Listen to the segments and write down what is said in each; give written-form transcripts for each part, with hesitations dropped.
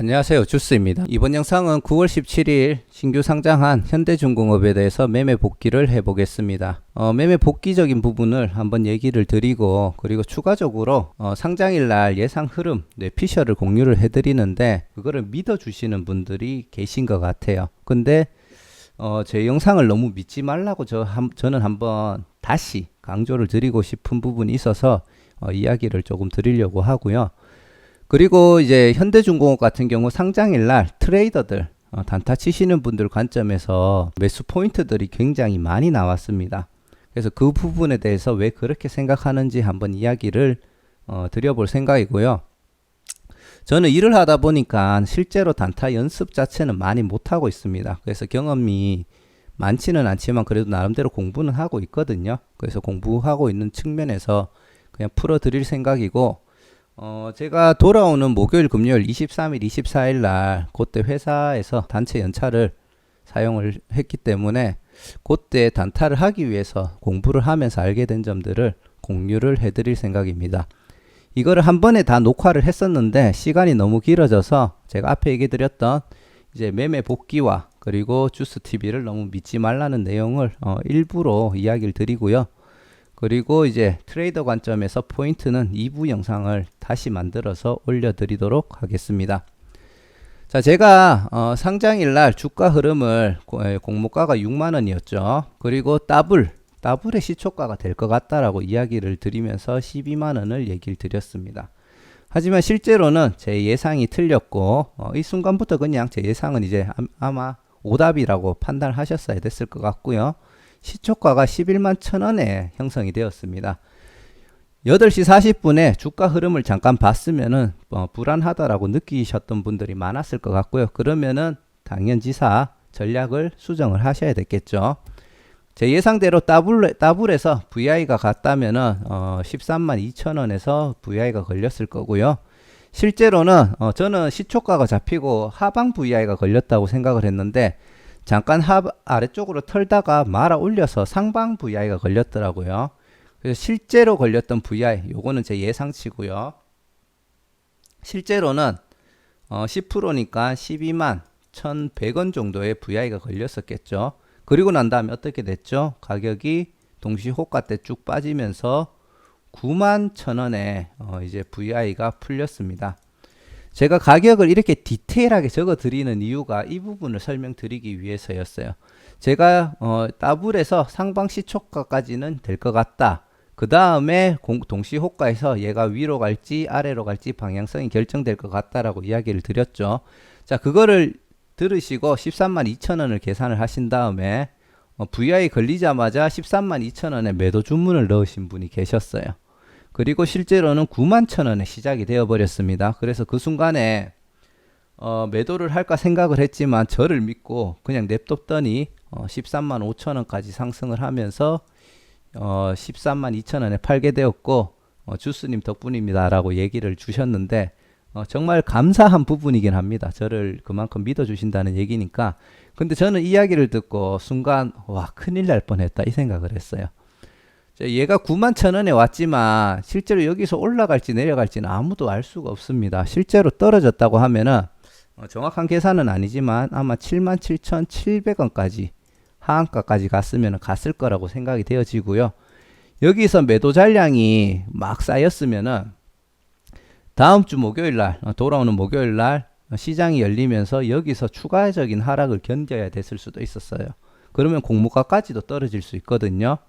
안녕하세요, 주스입니다. 이번 영상은 9월 17일 신규 상장한 현대중공업에 대해서 매매 복귀를 해보겠습니다. 매매 복귀적인 부분을 한번 얘기를 드리고, 그리고 추가적으로 상장일날 예상 흐름, 피셔를 공유를 해드리는데 그거를 믿어주시는 분들이 계신 것 같아요. 근데 제 영상을 너무 믿지 말라고 저는 한번 다시 강조를 드리고 싶은 부분이 있어서 이야기를 조금 드리려고 하고요. 그리고 이제 현대중공업 같은 경우 상장일날 트레이더들, 단타 치시는 분들 관점에서 매수 포인트들이 굉장히 많이 나왔습니다. 그래서 그 부분에 대해서 왜 그렇게 생각하는지 한번 이야기를 드려볼 생각이고요. 저는 일을 하다 보니까 실제로 단타 연습 자체는 많이 못하고 있습니다. 그래서 경험이 많지는 않지만 그래도 나름대로 공부는 하고 있거든요. 그래서 공부하고 있는 측면에서 그냥 풀어드릴 생각이고, 제가 돌아오는 목요일, 금요일 23일, 24일 날 그때 회사에서 단체 연차를 사용을 했기 때문에 그때 단타를 하기 위해서 공부를 하면서 알게 된 점들을 공유를 해드릴 생각입니다. 이거를 한 번에 다 녹화를 했었는데 시간이 너무 길어져서 제가 앞에 얘기 드렸던 이제 매매 복귀와 그리고 주스TV를 너무 믿지 말라는 내용을 일부러 이야기를 드리고요. 그리고 이제 트레이더 관점에서 포인트는 2부 영상을 다시 만들어서 올려드리도록 하겠습니다. 자, 제가 상장일날 주가 흐름을 공모가가 6만원이었죠. 그리고 더블의 시초가가 될 것 같다라고 이야기를 드리면서 12만원을 얘기를 드렸습니다. 하지만 실제로는 제 예상이 틀렸고, 이 순간부터 그냥 제 예상은 이제 아마 오답이라고 판단하셨어야 됐을 것 같고요. 시초가가 11만 1천원에 형성이 되었습니다. 8시 40분에 주가 흐름을 잠깐 봤으면은 불안하다라고 느끼셨던 분들이 많았을 것 같고요. 그러면은 당연지사 전략을 수정을 하셔야 됐겠죠. 제 예상대로 더블에서 VI가 갔다면은 13만 2천원에서 VI가 걸렸을 거고요. 실제로는 저는 시초가가 잡히고 하방 VI가 걸렸다고 생각을 했는데 잠깐 아래쪽으로 털다가 말아 올려서 상방 VI가 걸렸더라고요. 그래서 실제로 걸렸던 VI, 요거는 제 예상치고요. 실제로는 10%니까 12만 1,100원 정도의 VI가 걸렸었겠죠. 그리고 난 다음에 어떻게 됐죠? 가격이 동시 호가 때 쭉 빠지면서 9만 1,000원에 이제 VI가 풀렸습니다. 제가 가격을 이렇게 디테일하게 적어 드리는 이유가 이 부분을 설명드리기 위해서였어요. 제가 더블에서 상방 시초가까지는 될 것 같다. 그 다음에 동시 호가에서 얘가 위로 갈지 아래로 갈지 방향성이 결정될 것 같다라고 이야기를 드렸죠. 자, 그거를 들으시고 13만 2천원을 계산을 하신 다음에 VI 걸리자마자 13만 2천원에 매도 주문을 넣으신 분이 계셨어요. 그리고 실제로는 9만 1천원에 시작이 되어 버렸습니다. 그래서 그 순간에 매도를 할까 생각을 했지만 저를 믿고 그냥 냅뒀더니 13만 5천원까지 상승을 하면서 13만 2천원에 팔게 되었고, 주스님 덕분입니다 라고 얘기를 주셨는데 정말 감사한 부분이긴 합니다. 저를 그만큼 믿어주신다는 얘기니까. 근데 저는 이야기를 듣고 순간 와, 큰일 날 뻔했다 이 생각을 했어요. 얘가 9만 1천원에 왔지만 실제로 여기서 올라갈지 내려갈지는 아무도 알 수가 없습니다. 실제로 떨어졌다고 하면은 정확한 계산은 아니지만 아마 7만 7,700원까지 하한가까지 갔으면 갔을 거라고 생각이 되어지고요. 여기서 매도 잔량이 막 쌓였으면은 다음 주 목요일날, 돌아오는 목요일날 시장이 열리면서 여기서 추가적인 하락을 견뎌야 됐을 수도 있었어요. 그러면 공모가까지도 떨어질 수 있거든요.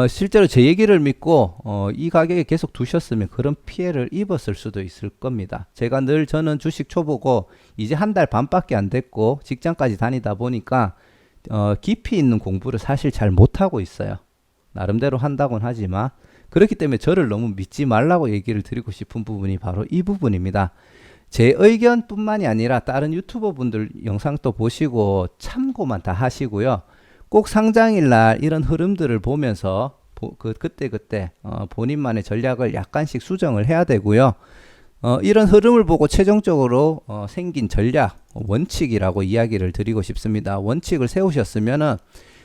실제로 제 얘기를 믿고 이 가격에 계속 두셨으면 그런 피해를 입었을 수도 있을 겁니다. 저는 주식 초보고 이제 한 달 반밖에 안 됐고 직장까지 다니다 보니까 깊이 있는 공부를 사실 잘 못하고 있어요. 나름대로 한다고는 하지만 그렇기 때문에 저를 너무 믿지 말라고 얘기를 드리고 싶은 부분이 바로 이 부분입니다. 제 의견뿐만이 아니라 다른 유튜버 분들 영상도 보시고 참고만 다 하시고요. 꼭 상장일날 이런 흐름들을 보면서 그때 본인만의 전략을 약간씩 수정을 해야 되고요. 이런 흐름을 보고 최종적으로 생긴 전략, 원칙이라고 이야기를 드리고 싶습니다. 원칙을 세우셨으면은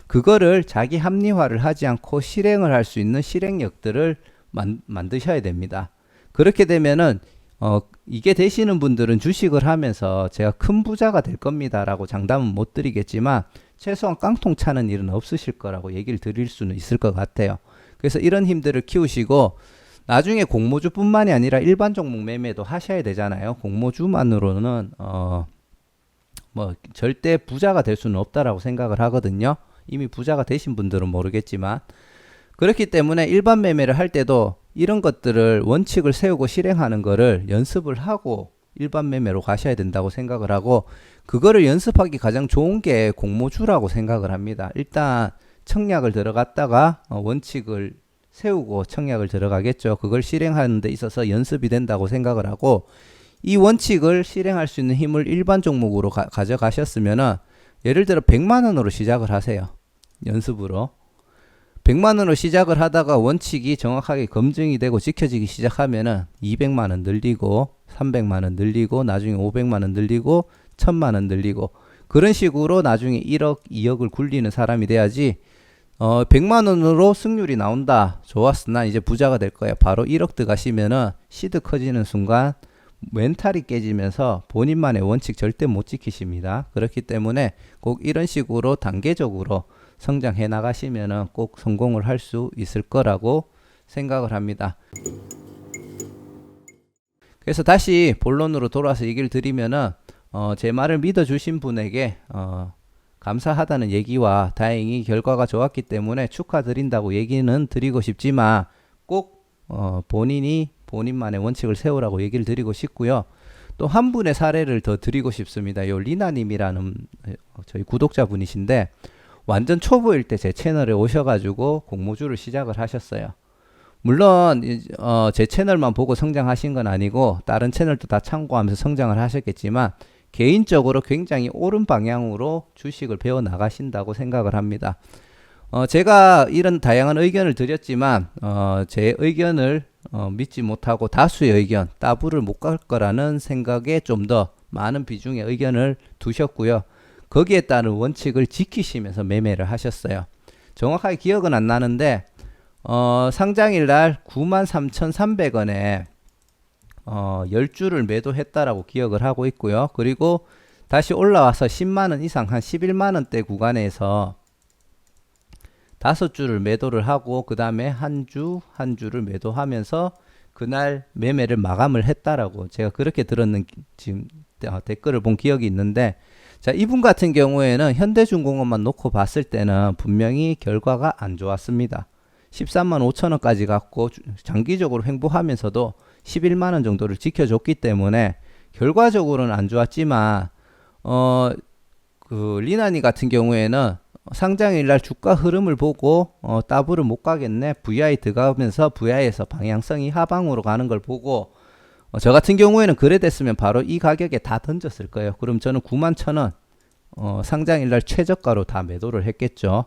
그거를 자기 합리화를 하지 않고 실행을 할 수 있는 실행력들을 만드셔야 됩니다. 그렇게 되면은 이게 되시는 분들은 주식을 하면서 제가 큰 부자가 될 겁니다 라고 장담은 못 드리겠지만 최소한 깡통 차는 일은 없으실 거라고 얘기를 드릴 수는 있을 것 같아요. 그래서 이런 힘들을 키우시고 나중에 공모주뿐만이 아니라 일반 종목 매매도 하셔야 되잖아요. 공모주만으로는 뭐 절대 부자가 될 수는 없다라고 생각을 하거든요. 이미 부자가 되신 분들은 모르겠지만 그렇기 때문에 일반 매매를 할 때도 이런 것들을 원칙을 세우고 실행하는 거를 연습을 하고 일반 매매로 가셔야 된다고 생각을 하고 그거를 연습하기 가장 좋은 게 공모주라고 생각을 합니다. 일단 청약을 들어갔다가 원칙을 세우고 청약을 들어가겠죠. 그걸 실행하는 데 있어서 연습이 된다고 생각을 하고 이 원칙을 실행할 수 있는 힘을 일반 종목으로 가져가셨으면은 예를 들어 100만 원으로 시작을 하세요. 연습으로. 100만 원으로 시작을 하다가 원칙이 정확하게 검증이 되고 지켜지기 시작하면은 200만 원 늘리고 300만 원 늘리고 나중에 500만 원 늘리고 1000만 원 늘리고 그런 식으로 나중에 1억, 2억을 굴리는 사람이 돼야지 100만 원으로 승률이 나온다. 좋았어. 난 이제 부자가 될 거야. 바로 1억 들어가시면은 시드 커지는 순간 멘탈이 깨지면서 본인만의 원칙 절대 못 지키십니다. 그렇기 때문에 꼭 이런 식으로 단계적으로 성장해 나가시면은 꼭 성공을 할 수 있을 거라고 생각을 합니다. 그래서 다시 본론으로 돌아와서 얘기를 드리면은 제 말을 믿어주신 분에게 감사하다는 얘기와 다행히 결과가 좋았기 때문에 축하드린다고 얘기는 드리고 싶지만 꼭 본인이 본인만의 원칙을 세우라고 얘기를 드리고 싶고요. 또 한 분의 사례를 더 드리고 싶습니다. 요 리나님이라는 저희 구독자분이신데 완전 초보일 때 제 채널에 오셔가지고 공모주를 시작을 하셨어요. 물론 제 채널만 보고 성장하신 건 아니고 다른 채널도 다 참고하면서 성장을 하셨겠지만 개인적으로 굉장히 옳은 방향으로 주식을 배워 나가신다고 생각을 합니다. 제가 이런 다양한 의견을 드렸지만 제 의견을 믿지 못하고 다수의 의견, 따블을 못 갈 거라는 생각에 좀 더 많은 비중의 의견을 두셨고요. 거기에 따른 원칙을 지키시면서 매매를 하셨어요. 정확하게 기억은 안 나는데 상장일 날 93,300원에 10주를 매도했다라고 기억을 하고 있고요. 그리고 다시 올라와서 10만원 이상 한 11만원대 구간에서 5주를 매도를 하고 그 다음에 한 주를 매도하면서 그날 매매를 마감을 했다라고 제가 그렇게 들었는 지금 댓글을 본 기억이 있는데 자, 이분 같은 경우에는 현대중공업만 놓고 봤을 때는 분명히 결과가 안 좋았습니다. 13만 5천원까지 갔고 장기적으로 횡보하면서도 11만원 정도를 지켜줬기 때문에 결과적으로는 안 좋았지만 그 리나니 같은 경우에는 상장일날 주가 흐름을 보고 따블을 못 가겠네. VI 들어가면서 VI에서 방향성이 하방으로 가는 걸 보고 저 같은 경우에는 그래 됐으면 바로 이 가격에 다 던졌을 거예요. 그럼 저는 91,000원 상장일날 최저가로 다 매도를 했겠죠.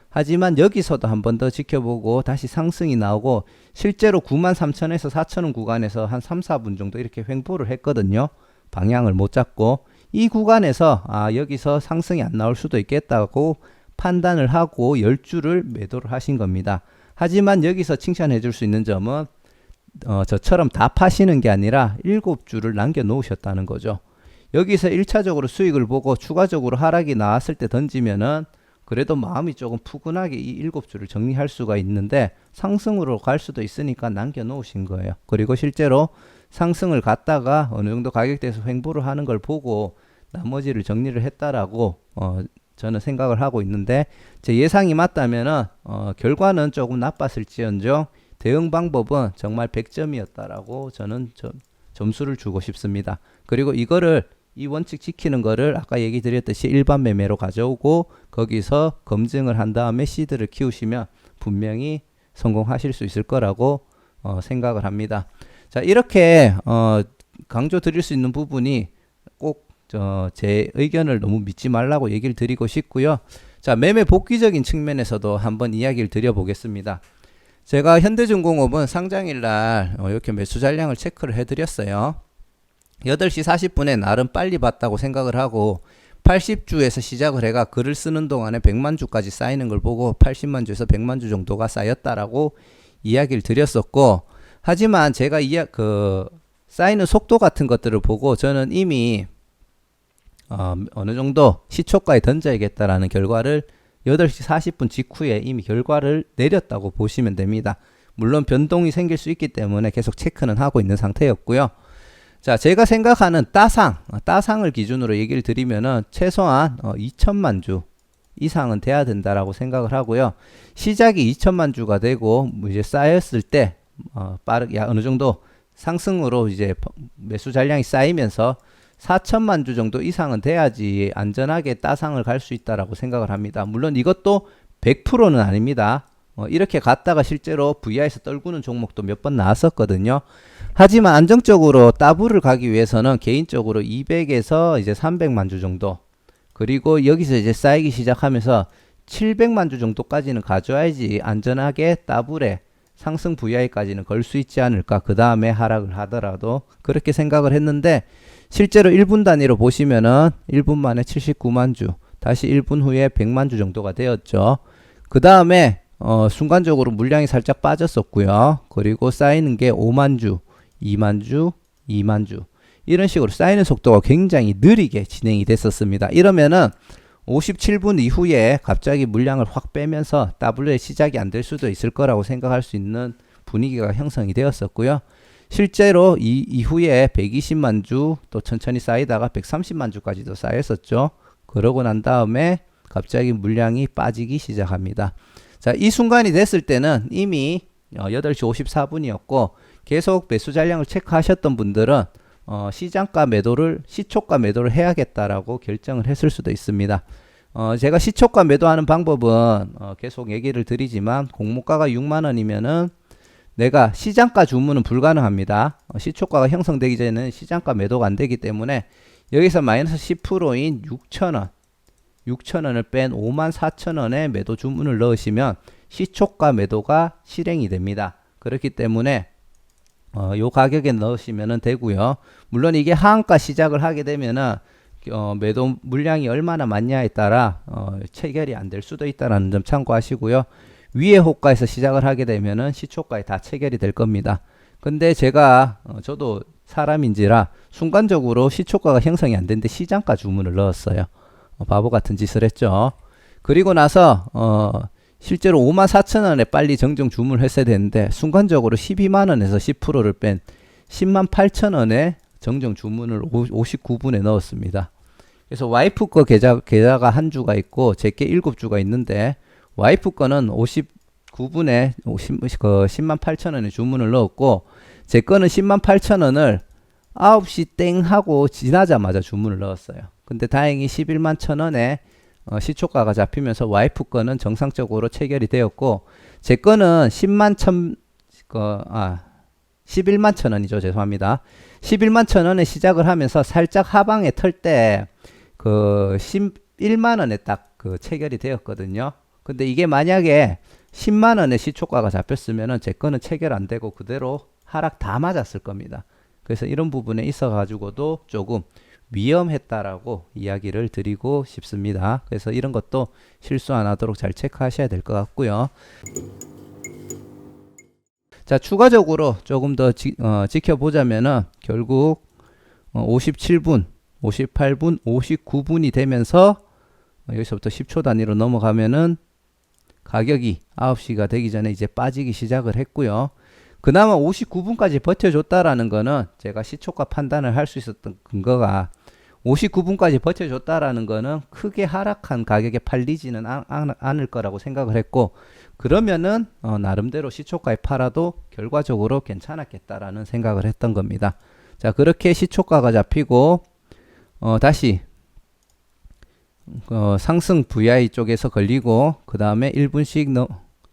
하지만 여기서도 한 번 더 지켜보고 다시 상승이 나오고 실제로 93,000원에서 4,000원 구간에서 한 3, 4분 정도 이렇게 횡보를 했거든요. 방향을 못 잡고 이 구간에서 여기서 상승이 안 나올 수도 있겠다고 판단을 하고 10주를 매도를 하신 겁니다. 하지만 여기서 칭찬해 줄 수 있는 점은 저처럼 다 파시는 게 아니라 7주를 남겨 놓으셨다는 거죠. 여기서 1차적으로 수익을 보고 추가적으로 하락이 나왔을 때 던지면은 그래도 마음이 조금 푸근하게 이 7주를 정리할 수가 있는데 상승으로 갈 수도 있으니까 남겨 놓으신 거예요. 그리고 실제로 상승을 갔다가 어느 정도 가격대에서 횡보를 하는 걸 보고 나머지를 정리를 했다라고 저는 생각을 하고 있는데 제 예상이 맞다면은 결과는 조금 나빴을지언정 대응 방법은 정말 100점이었다라고 저는 점수를 주고 싶습니다. 그리고 이거를 이 원칙 지키는 거를 아까 얘기 드렸듯이 일반 매매로 가져오고 거기서 검증을 한 다음에 시드를 키우시면 분명히 성공하실 수 있을 거라고 생각을 합니다. 자, 이렇게 강조 드릴 수 있는 부분이 꼭 제 의견을 너무 믿지 말라고 얘기를 드리고 싶고요. 자, 매매 복귀적인 측면에서도 한번 이야기를 드려보겠습니다. 제가 현대중공업은 상장일날 이렇게 매수 잔량을 체크를 해드렸어요. 8시 40분에 나름 빨리 봤다고 생각을 하고 80주에서 시작을 해가 글을 쓰는 동안에 100만 주까지 쌓이는 걸 보고 80만 주에서 100만 주 정도가 쌓였다라고 이야기를 드렸었고 하지만 제가 쌓이는 속도 같은 것들을 보고 저는 이미 어느 정도 시초가에 던져야겠다라는 결과를 8시 40분 직후에 이미 결과를 내렸다고 보시면 됩니다. 물론 변동이 생길 수 있기 때문에 계속 체크는 하고 있는 상태였고요. 자, 제가 생각하는 따상을 기준으로 얘기를 드리면은 최소한 2천만 주 이상은 돼야 된다라고 생각을 하고요. 시작이 2천만 주가 되고 이제 쌓였을 때 빠르게 어느 정도 상승으로 이제 매수 잔량이 쌓이면서 4천만 주 정도 이상은 돼야지 안전하게 따상을 갈 수 있다라고 생각을 합니다. 물론 이것도 100%는 아닙니다. 이렇게 갔다가 실제로 VI에서 떨구는 종목도 몇 번 나왔었거든요. 하지만 안정적으로 따블을 가기 위해서는 개인적으로 200에서 이제 300만 주 정도, 그리고 여기서 이제 쌓이기 시작하면서 700만 주 정도까지는 가져야지 안전하게 따블에 상승 VI까지는 걸 수 있지 않을까. 그 다음에 하락을 하더라도 그렇게 생각을 했는데, 실제로 1분 단위로 보시면은 1분 만에 79만 주, 다시 1분 후에 100만 주 정도가 되었죠. 그 다음에 순간적으로 물량이 살짝 빠졌었고요. 그리고 쌓이는 게 5만 주, 2만 주, 2만 주, 이런 식으로 쌓이는 속도가 굉장히 느리게 진행이 됐었습니다. 이러면은 57분 이후에 갑자기 물량을 확 빼면서 W의 시작이 안 될 수도 있을 거라고 생각할 수 있는 분위기가 형성이 되었었고요. 실제로 이 이후에 120만 주 또 천천히 쌓이다가 130만 주까지도 쌓였었죠. 그러고 난 다음에 갑자기 물량이 빠지기 시작합니다. 자, 이 순간이 됐을 때는 이미 8시 54분이었고 계속 매수 잔량을 체크하셨던 분들은 시초가 매도를 해야겠다라고 결정을 했을 수도 있습니다. 제가 시초가 매도하는 방법은 계속 얘기를 드리지만, 공모가가 6만원이면은 내가 시장가 주문은 불가능합니다. 시초가가 형성되기 전에는 시장가 매도가 안 되기 때문에 여기서 마이너스 10%인 6천원을 뺀 54,000원에 매도 주문을 넣으시면 시초가 매도가 실행이 됩니다. 그렇기 때문에 요 가격에 넣으시면 되고요. 물론 이게 하한가 시작을 하게 되면은 매도 물량이 얼마나 많냐에 따라 체결이 안 될 수도 있다는 점 참고하시고요. 위에 호가에서 시작을 하게 되면은 시초가에 다 체결이 될 겁니다. 근데 제가 저도 사람인지라 순간적으로 시초가가 형성이 안 되는데 시장가 주문을 넣었어요. 바보 같은 짓을 했죠. 그리고 나서 실제로 54,000원에 빨리 정정 주문을 했어야 되는데 순간적으로 12만원에서 10%를 뺀 108,000원에 정정 주문을 59분에 넣었습니다. 그래서 와이프 거 계좌가 한 주가 있고 제게 7주가 있는데, 와이프 거는 59분에 108,000원에 주문을 넣었고, 제 거는 108,000원을 9시 땡 하고 지나자마자 주문을 넣었어요. 근데 다행히 11만 1,000원에 시초가가 잡히면서 와이프 거는 정상적으로 체결이 되었고, 제 거는 11만 1,000원이죠. 죄송합니다. 11만 1,000원에 시작을 하면서 살짝 하방에 털 때 11만원에 딱 체결이 되었거든요. 근데 이게 만약에 10만원에 시초가가 잡혔으면은 제 거는 체결 안 되고 그대로 하락 다 맞았을 겁니다. 그래서 이런 부분에 있어 가지고도 조금 위험했다라고 이야기를 드리고 싶습니다. 그래서 이런 것도 실수 안 하도록 잘 체크하셔야 될 것 같고요. 자, 추가적으로 조금 더 지켜보자면은 결국 57분, 58분, 59분이 되면서 여기서부터 10초 단위로 넘어가면은 가격이 9시가 되기 전에 이제 빠지기 시작을 했고요. 그나마 59분까지 버텨줬다라는 거는 제가 시초가 판단을 할 수 있었던 근거가, 59분까지 버텨줬다라는 거는 크게 하락한 가격에 팔리지는 않을 거라고 생각을 했고, 그러면은 나름대로 시초가에 팔아도 결과적으로 괜찮았겠다라는 생각을 했던 겁니다. 자, 그렇게 시초가가 잡히고 다시 상승 VI 쪽에서 걸리고, 그 다음에 1분씩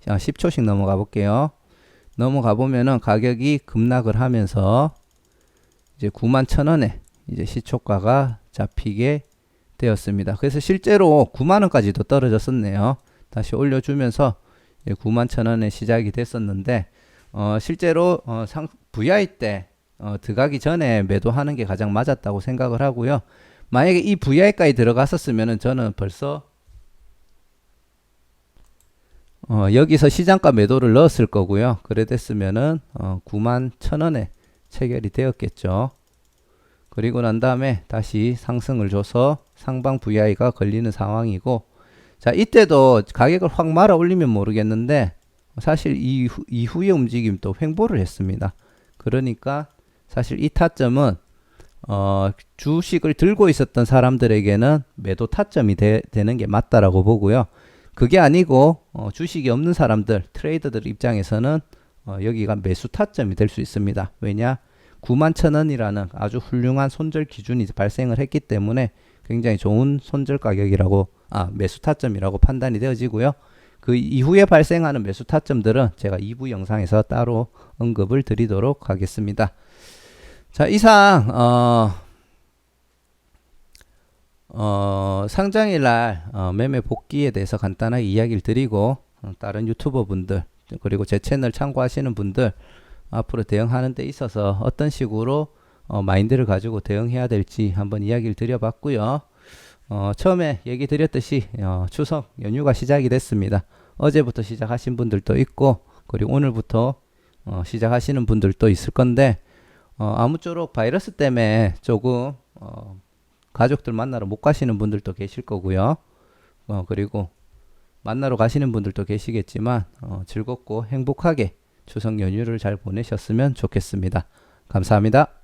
10초씩 넘어가 볼게요. 넘어가 보면은 가격이 급락을 하면서 이제 91,000원에 이제 시초가가 잡히게 되었습니다. 그래서 실제로 90,000원까지도 떨어졌었네요. 다시 올려주면서 91,000원에 시작이 됐었는데, 실제로 VI 때 들어가기 전에 매도하는 게 가장 맞았다고 생각을 하고요. 만약에 이 VI까지 들어갔었으면은 저는 벌써 여기서 시장가 매도를 넣었을 거고요. 그래 됐으면은 91,000원에 체결이 되었겠죠. 그리고 난 다음에 다시 상승을 줘서 상방 VI가 걸리는 상황이고, 자, 이때도 가격을 확 말아 올리면 모르겠는데 사실 이후의 움직임도 횡보를 했습니다. 그러니까 사실 이 타점은 주식을 들고 있었던 사람들에게는 매도 타점이 되는 게 맞다라고 보고요. 그게 아니고 주식이 없는 사람들, 트레이더들 입장에서는 여기가 매수 타점이 될 수 있습니다. 왜냐? 91,000원이라는 아주 훌륭한 손절 기준이 발생을 했기 때문에 굉장히 좋은 손절 가격이라고, 매수 타점이라고 판단이 되어지고요. 그 이후에 발생하는 매수 타점들은 제가 2부 영상에서 따로 언급을 드리도록 하겠습니다. 자, 이상 상장일 날 매매 복귀에 대해서 간단하게 이야기를 드리고, 다른 유튜버 분들 그리고 제 채널 참고하시는 분들 앞으로 대응하는 데 있어서 어떤 식으로 마인드를 가지고 대응해야 될지 한번 이야기를 드려봤고요. 처음에 얘기 드렸듯이 추석 연휴가 시작이 됐습니다. 어제부터 시작하신 분들도 있고, 그리고 오늘부터 시작하시는 분들도 있을 건데, 아무쪼록 바이러스 때문에 조금 가족들 만나러 못 가시는 분들도 계실 거고요. 그리고 만나러 가시는 분들도 계시겠지만 즐겁고 행복하게 추석 연휴를 잘 보내셨으면 좋겠습니다. 감사합니다.